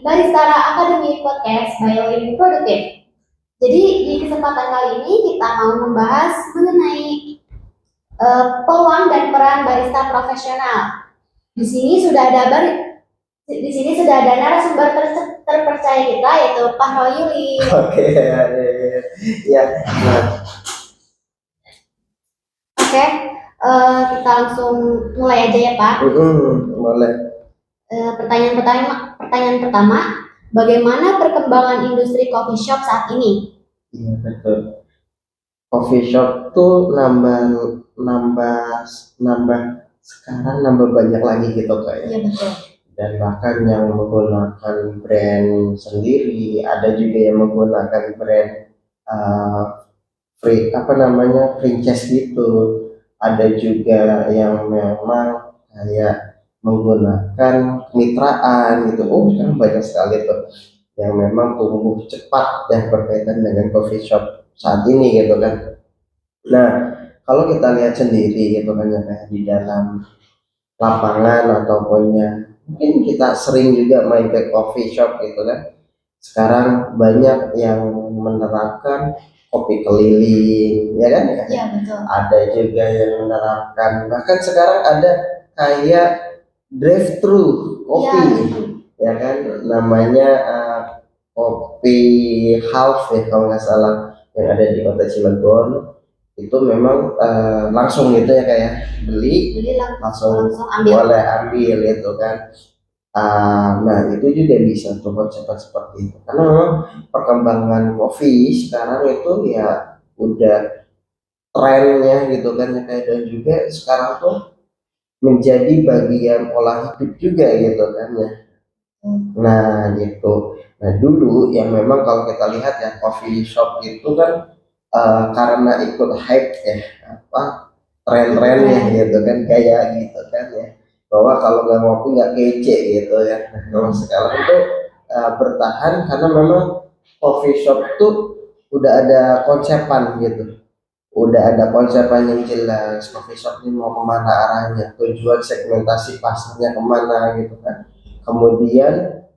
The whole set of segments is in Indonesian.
Baristara Academy Podcast by Living Productive. Jadi di kesempatan kali ini kita mau membahas mengenai peluang dan peran barista profesional. Di sini sudah ada narasumber terpercaya kita, yaitu Pak Roy Yuli. Oke, ya. Oke, kita langsung mulai aja ya Pak. Boleh. Pertanyaan pertama, bagaimana perkembangan industri coffee shop saat ini? Iya betul. Coffee shop tuh nambah sekarang nambah banyak lagi gitu kayak. Iya betul. Dan bahkan yang menggunakan brand sendiri, ada juga yang menggunakan brand franchise gitu. Ada juga yang memang kayak menggunakan kemitraan gitu. Sekarang banyak sekali tuh yang memang tumbuh cepat yang berkaitan dengan coffee shop saat ini gitu kan. Nah, kalau kita lihat sendiri gitu kan ya, kayak di dalam lapangan ataupun ya mungkin kita sering juga main ke coffee shop gitu kan. Sekarang banyak yang menerapkan kopi keliling, ya kan? Iya betul. Ada juga yang menerapkan, bahkan sekarang ada kayak drive thru kopi, ya kan? Namanya kopi half ya kalau nggak salah, yang ada di kota Cilegon. Itu memang langsung gitu ya, kayak beli langsung boleh ambil itu kan. Nah itu juga bisa untuk konsep seperti itu, karena memang perkembangan kopi sekarang itu ya udah trennya gitu kan ya, kayak. Dan juga sekarang tuh menjadi bagian olah hidup juga gitu kan ya. Nah gitu. Nah dulu yang memang kalau kita lihat ya, coffee shop itu kan karena ikut hype ya, tren-trennya gitu kan, kayak gitu kan ya, bahwa kalau nggak ngopi nggak kece gitu ya. Kalau sekarang tuh bertahan karena memang coffee shop tuh udah ada konsepan gitu, udah ada konsepan yang jelas. Coffee shop ini mau kemana arahnya, tujuan segmentasi pasarnya kemana gitu kan. Kemudian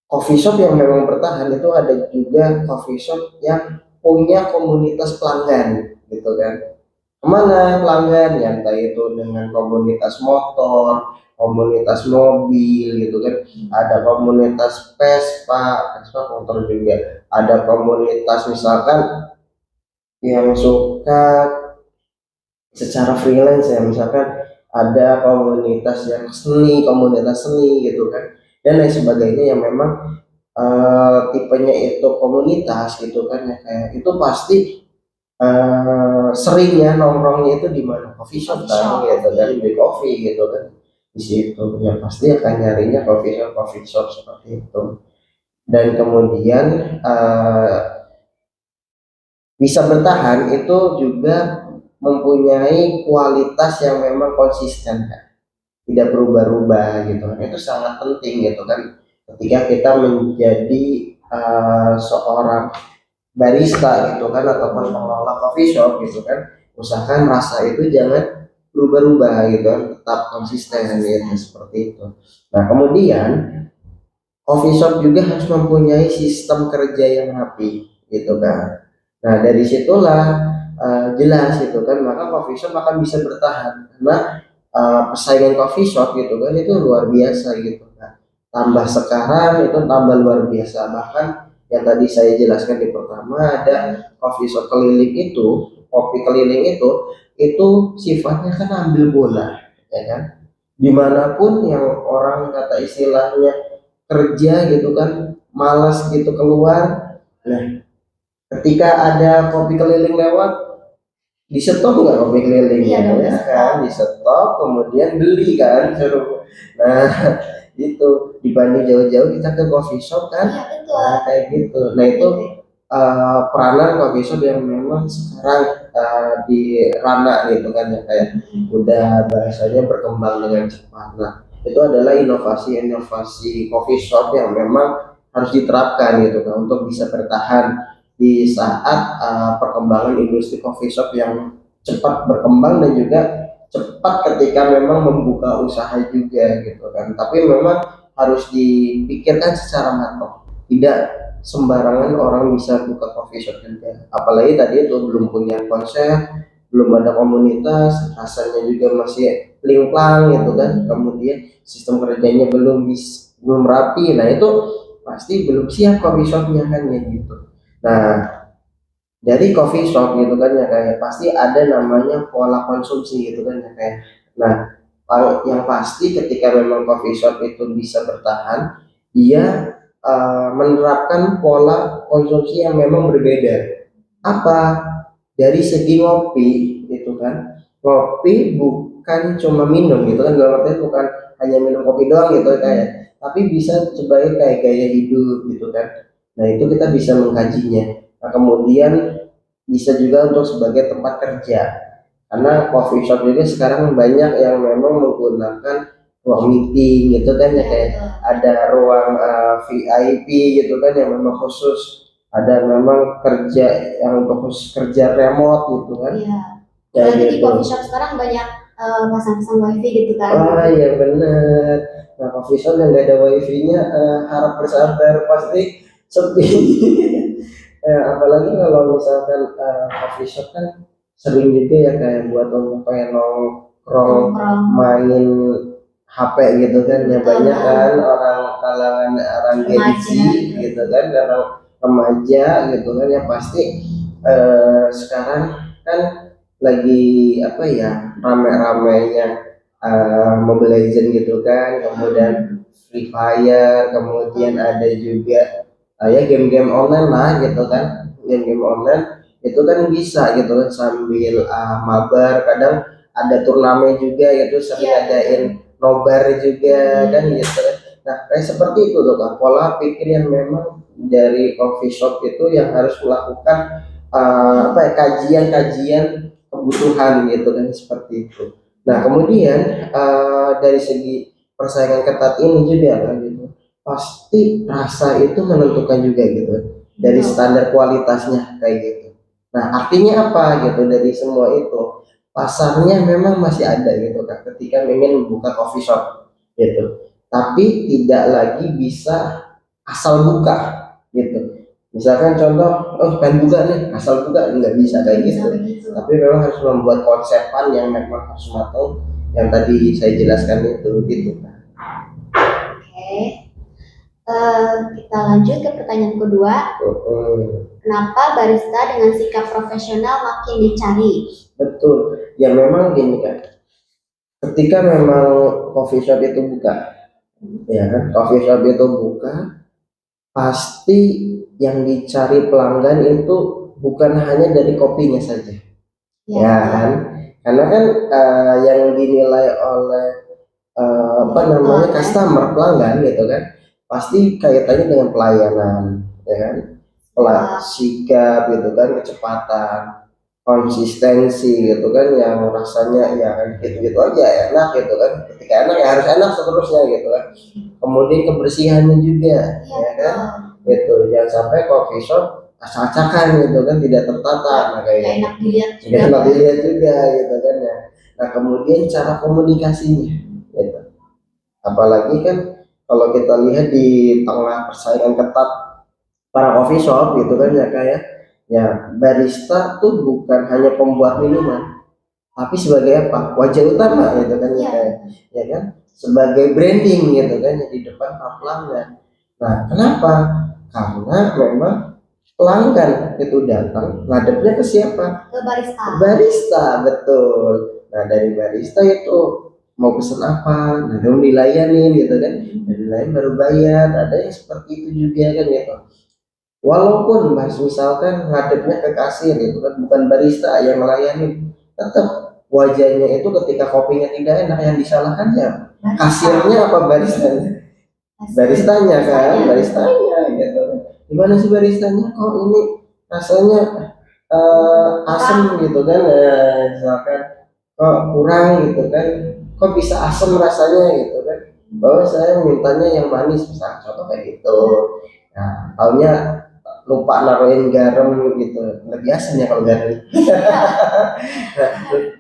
coffee shop yang memang bertahan itu ada juga coffee shop yang punya komunitas pelanggan gitu kan. Kemana pelanggan ya, entah itu dengan komunitas motor, komunitas mobil gitu kan, ada komunitas Vespa motor juga, ada komunitas misalkan yang suka secara freelance ya, misalkan ada komunitas yang komunitas seni gitu kan, dan lain sebagainya, yang memang tipenya itu komunitas gitu kan ya, kayak itu pasti seringnya nongkrongnya itu di mana, coffee shop kan gitu kan, di coffee gitu kan. Di situ ya pasti akan nyarinya coffee shop seperti itu. Dan kemudian bisa bertahan itu juga mempunyai kualitas yang memang konsisten kan, tidak berubah-ubah gitu kan. Itu sangat penting gitu kan, ketika kita menjadi seorang barista gitu kan, ataupun pengelola coffee shop gitu kan. Usahakan rasa itu jangan berubah-ubah gitu kan, tetap konsisten gitu, seperti itu. Nah kemudian coffee shop juga harus mempunyai sistem kerja yang rapi gitu kan. Nah dari situlah jelas gitu kan, maka coffee shop akan bisa bertahan, karena persaingan coffee shop gitu kan itu luar biasa gitu kan. Tambah sekarang itu tambah luar biasa. Bahkan yang tadi saya jelaskan di pertama, ada coffee shop keliling itu, kopi keliling itu sifatnya kan ambil bola, ya kan. Dimanapun yang orang kata istilahnya kerja gitu kan, malas gitu keluar, nah ketika ada kopi keliling lewat, di stop nggak kopi kelilingnya, ya kan, di stop kemudian beli kan, suruh. Nah itu dibanding jauh-jauh kita ke coffee shop kan, kayak gitu. Nah itu peranan coffee shop yang memang sekarang di ranah gitu kan ya, kayak udah bahasanya berkembang dengan cepat. Nah itu adalah inovasi coffee shop yang memang harus diterapkan gitu kan, untuk bisa bertahan di saat perkembangan industri coffee shop yang cepat berkembang, dan juga cepat ketika memang membuka usaha juga gitu kan. Tapi memang harus dipikirkan secara matang. Tidak sembarangan orang bisa buka coffee shop juga. Apalagi tadi itu belum punya konsep, belum ada komunitas, rasanya juga masih pling-plang gitu kan. Kemudian sistem kerjanya belum rapi. Nah, itu pasti belum siap coffee shopnya kan ya gitu. Nah, dari coffee shop gitu kan ya kayak pasti ada namanya pola konsumsi gitu kan ya kayak. Nah, yang pasti ketika memang coffee shop itu bisa bertahan, dia menerapkan pola konsumsi yang memang berbeda. Apa? Dari segi ngopi gitu kan. Ngopi bukan cuma minum gitu kan, dalam artian bukan hanya minum kopi doang gitu kayak, tapi bisa sebagai kayak gaya hidup gitu kan. Nah, itu kita bisa mengkajinya. Nah, kemudian bisa juga untuk sebagai tempat kerja. Karena coffee shop juga sekarang banyak yang memang menggunakan ruang meeting gitu kan ya kayak ada ruang VIP gitu kan yang memang khusus, ada memang kerja yang untuk khusus kerja remote gitu kan. Iya. Ya Jadi di gitu. coffee shop sekarang banyak pasang-pasang wifi gitu kan. Oh iya benar. Nah, coffee shop yang nggak ada wifi-nya harap bersabar pasti sepi. Apalagi kalau misalkan coffee shop kan sering juga ya kayak buat untuk kayak nongkrong main HP gitu kan ya, banyak kan orang kalangan orang Gen Z gitu kan, orang remaja gitu kan ya pasti sekarang kan lagi apa ya rame-ramenya Mobile Legends gitu kan, kemudian Free Fire, kemudian ada juga ya game-game online lah gitu kan, game-game online itu kan bisa gitu kan sambil mabar, kadang ada turnamen juga gitu, sering adain nobar juga kan gitu. Nah, kayak seperti itu loh kan pola pikir yang memang dari coffee shop itu yang harus melakukan apa ya kajian-kajian kebutuhan gitu kan seperti itu. Nah, kemudian dari segi persaingan ketat ini juga kan gitu, pasti rasa itu menentukan juga gitu dari standar kualitasnya kayak gitu. Nah, artinya apa gitu dari semua itu? Pasarnya memang masih ada gitu kan ketika ingin membuka coffee shop gitu. Tapi tidak lagi bisa asal buka gitu. Misalkan contoh, oh pengen buka nih, asal buka nggak bisa kayak gitu. Tapi memang harus membuat konsepan yang memang harus matang, yang tadi saya jelaskan itu gitu. Oke. Kita lanjut ke pertanyaan kedua. Kenapa barista dengan sikap profesional makin dicari? Betul. Ya memang gini kan. Ketika memang coffee shop itu buka, ya kan, coffee shop itu buka, pasti yang dicari pelanggan itu bukan hanya dari kopinya saja, ya kan? Karena kan yang dinilai oleh apa namanya customer pelanggan gitu kan, pasti kaitannya dengan pelayanan, ya kan? Sikap gitu kan, kecepatan, konsistensi gitu kan, yang rasanya ya gitu-gitu aja enak gitu kan, ketika enak ya harus enak seterusnya gitu kan. Kemudian kebersihannya juga, ya kan, gitu, jangan sampai coffee shop acak-acakan gitu kan, tidak tertata, nah kayak enak dilihat juga gitu kan ya. Nah, kemudian cara komunikasinya gitu. Apalagi kan kalau kita lihat di tengah persaingan ketat para coffee shop gitu kan ya kayak ya barista tuh bukan hanya pembuat minuman, tapi sebagai apa wajah utama gitu kan ya kayak ya kan, sebagai branding gitu kan di depan para pelanggan. Nah, kenapa? Karena memang pelanggan itu datang ngadepnya ke siapa? Ke barista. Barista, betul. Nah, dari barista itu mau pesen apa, nah dong dilayani gitu kan, dilayani baru bayar, ada yang seperti itu juga kan gitu. Walaupun mas misalkan ngadepnya ke kasir itu kan bukan barista yang melayani, tetap wajahnya itu ketika kopinya tidak enak yang disalahkan ya kasirnya apa baristanya? Baristanya gitu. Gimana sih baristanya? Kok ini rasanya asam gitu kan? Misalkan kok kurang gitu kan? Kok bisa asam rasanya gitu kan? Bahwa saya mintanya yang manis misalnya contoh kayak gitu. Nah, taunya lupa naruhin garam gitu, nggak biasanya kalau garam.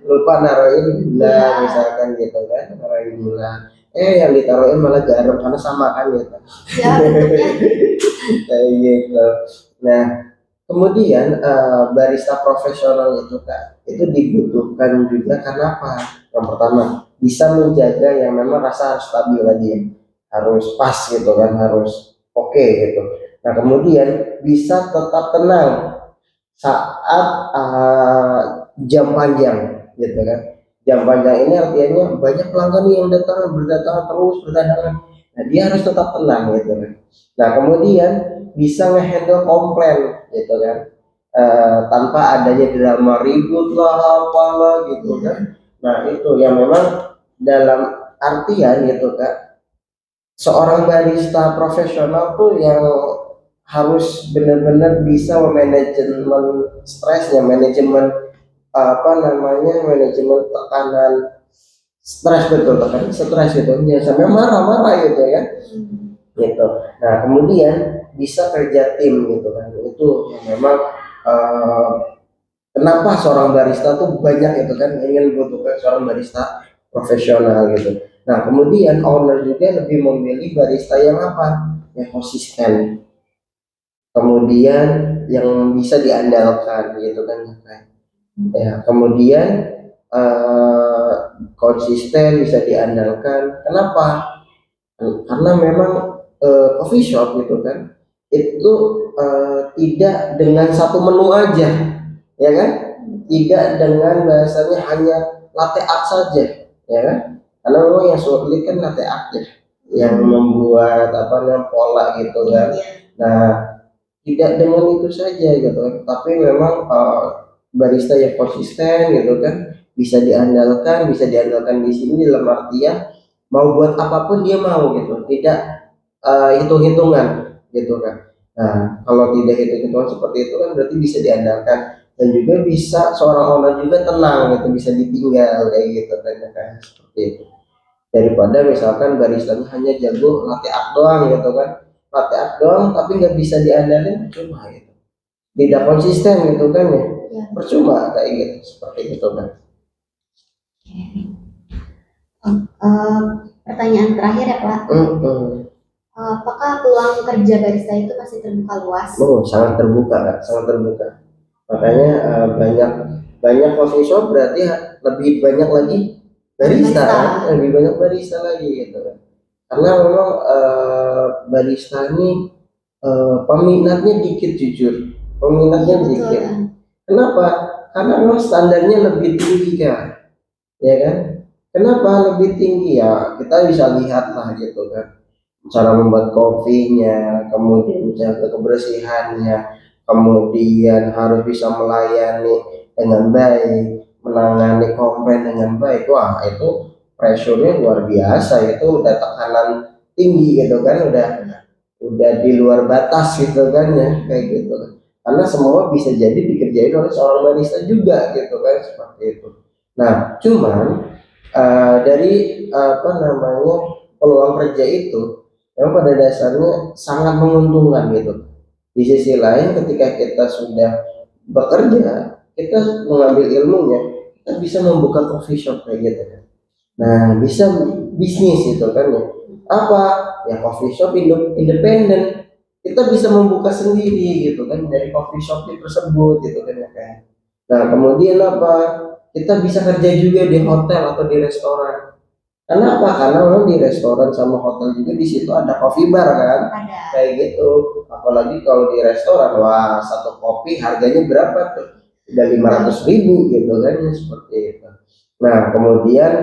Lupa naruhin gula misalkan gitu kan, naruhin gula. yang ditaruhin malah garam karena sama kan gitu. Ya bentuknya. Kayak gitu. Nah, kemudian barista profesional itu Kak, itu dibutuhkan juga karena apa? Yang pertama, bisa menjaga yang memang rasa harus stabil lagi ya. Harus pas gitu kan, harus oke gitu. Nah, kemudian bisa tetap tenang saat jam panjang gitu kan. Jam panjang ini artinya banyak pelanggan nih yang datang berdatangan terus berdatangan. Nah, dia harus tetap tenang gitu kan. Nah, kemudian bisa ngehandle komplain gitu kan. Tanpa adanya drama ribut lah apalah gitu kan. Nah, itu yang memang dalam artian gitu Kak, seorang barista profesional tuh yang harus benar-benar bisa memanajemen stresnya, manajemen manajemen tekanan stres, betul, tekanan stres gitu, jangan sampai marah-marah gitu ya gitu. Nah, kemudian bisa kerja tim gitu kan, itu yang memang eh, kenapa seorang barista tuh banyak itu kan ingin membutuhkan seorang barista profesional gitu. Nah, kemudian owner juga lebih memilih barista yang apa? Yang konsisten. Kemudian yang bisa diandalkan gitu kan. Ya, kemudian eh, konsisten bisa diandalkan. Kenapa? Karena memang coffee shop gitu kan itu tidak dengan satu menu aja, ya kan? Tidak dengan bahasanya hanya latte art saja, ya kan? Karena memang yang sulit kan latte art ya, yang membuat apa namanya pola gitu kan. Nah, tidak dengan itu saja gitu kan, tapi memang barista yang konsisten gitu kan bisa diandalkan di sini dalam artian mau buat apapun dia mau gitu, tidak hitung-hitungan gitu kan. Nah, kalau tidak hitung-hitungan seperti itu kan berarti bisa diandalkan dan juga bisa seorang owner juga tenang gitu, bisa ditinggal kayak gitu kan, ya kan? Seperti itu. Daripada misalkan baristanya hanya jago latte art doang gitu kan, latte art doang tapi nggak bisa diandalkan, percuma gitu. Tidak konsisten gitu kan ya, percuma kayak gitu, seperti itu kan. Pertanyaan terakhir ya Pak, Hmm. apakah peluang kerja barista itu masih terbuka luas? Oh, sangat terbuka Kak, sangat terbuka. Makanya banyak banyak coffee shop berarti lebih banyak lagi barista kan, lebih banyak barista lagi gitu kan. Karena memang barista ini peminatnya dikit, jujur peminatnya Iya, dikit. betul. Kenapa? Karena memang standarnya lebih tinggi kan, ya kan? Kenapa lebih tinggi ya? Kita bisa lihat lah gitu kan, cara membuat kopinya, kemudian menjaga kebersihannya, kemudian harus bisa melayani dengan baik, menangani komplain dengan baik. Wah, itu pressure-nya luar biasa, itu udah tekanan tinggi gitu kan, udah di luar batas gitu kan ya, kayak gitu kan. Karena semua bisa jadi dikerjain oleh seorang barista juga gitu kan, seperti itu. Nah, cuman dari apa namanya peluang kerja itu yang pada dasarnya sangat menguntungkan gitu. Di sisi lain ketika kita sudah bekerja, kita mengambil ilmunya, kita bisa membuka coffee shop kayak gitu kan. Nah, bisa bisnis itu kan ya. Apa? Ya coffee shop independen. Kita bisa membuka sendiri gitu kan dari coffee shop tersebut gitu kan ya kan. Nah, kemudian apa? Kita bisa kerja juga di hotel atau di restoran. Kenapa? Karena memang di restoran sama hotel juga di situ ada coffee bar kan, kayak gitu. Apalagi kalau di restoran, wah satu kopi harganya berapa tuh? Udah 500.000 gitu kan, ya, seperti itu. Nah, kemudian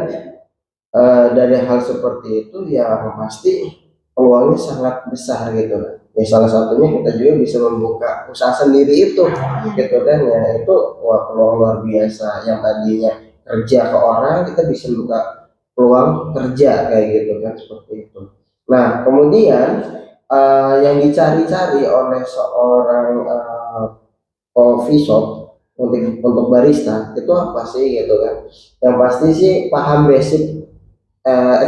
dari hal seperti itu ya pasti peluangnya sangat besar gitu kan. Ya salah satunya kita juga bisa membuka usaha sendiri itu, gitu kan ya, itu wah peluang luar biasa. Yang tadinya kerja ke orang, kita bisa buka peluang kerja kayak gitu kan, seperti itu. Nah, kemudian yang dicari-cari oleh seorang coffee shop untuk barista itu apa sih gitu kan? Yang pasti sih paham basic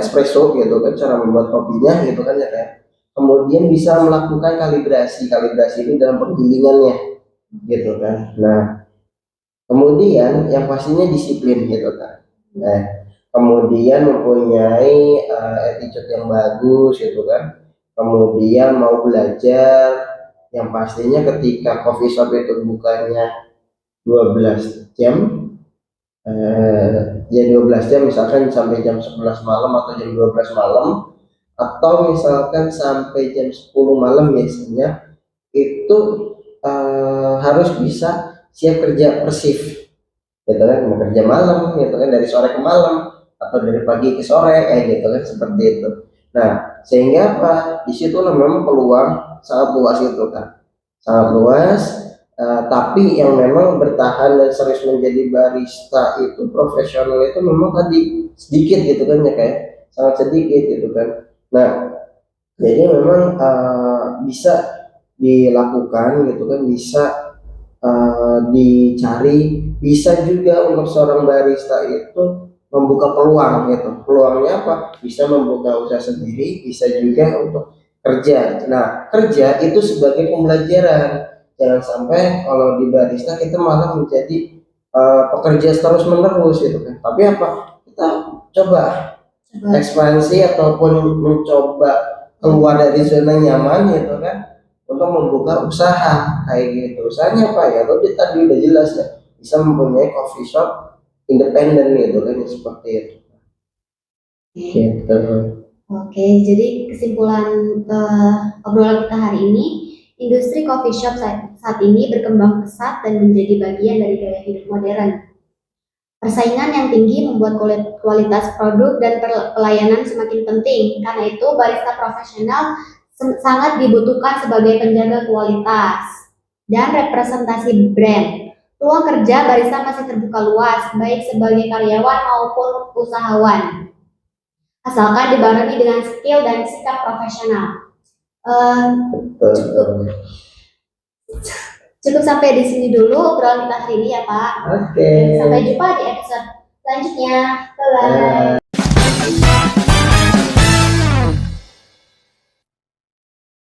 espresso gitu kan, cara membuat kopinya gitu kan ya kan. Kemudian bisa melakukan kalibrasi, kalibrasi ini dalam penggilingannya gitu kan. Nah, kemudian yang pastinya disiplin gitu kan. Nah, kemudian mempunyai attitude yang bagus gitu kan, kemudian mau belajar, yang pastinya ketika coffee shop itu bukannya 12 jam, ya 12 jam misalkan sampai jam 11 malam atau jam 12 malam, atau misalkan sampai jam 10 malam biasanya, itu harus bisa siap kerja per shift gitu kan, mau kerja malam gitu kan, dari sore ke malam atau dari pagi ke sore gitu kan, seperti itu. Nah, sehingga apa, di situ memang peluang sangat luas itu kan, sangat luas. Tapi yang memang bertahan dan serius menjadi barista itu profesional itu memang tadi sedikit gitu kan ya, kayak sangat sedikit gitu kan. Nah, jadi memang bisa dilakukan gitu kan, bisa dicari, bisa juga untuk seorang barista itu membuka peluang gitu. Peluangnya apa? Bisa membuka usaha sendiri, bisa juga untuk kerja. Nah, kerja itu sebagai pembelajaran. Jangan sampai kalau di barista kita malah menjadi pekerja terus menerus gitu kan. Tapi apa? Kita coba ekspansi ataupun mencoba keluar dari zona nyaman gitu kan, untuk membuka usaha kayak gitu. Usahanya apa ya? Tadi udah jelas ya, bisa mempunyai coffee shop independen gitu kan, seperti itu. Gitu. Oke, jadi kesimpulan obrolan kita hari ini, industri coffee shop saat ini berkembang pesat dan menjadi bagian dari gaya hidup modern. Persaingan yang tinggi membuat kualitas produk dan pelayanan semakin penting. Karena itu, barista profesional sangat dibutuhkan sebagai penjaga kualitas dan representasi brand. Peluang kerja barista masih terbuka luas, baik sebagai karyawan maupun usahawan, asalkan dibarengi dengan skill dan sikap profesional. Cukup sampai di sini dulu obrolan kita hari ini ya Pak. Oke. Sampai jumpa di episode selanjutnya. Bye.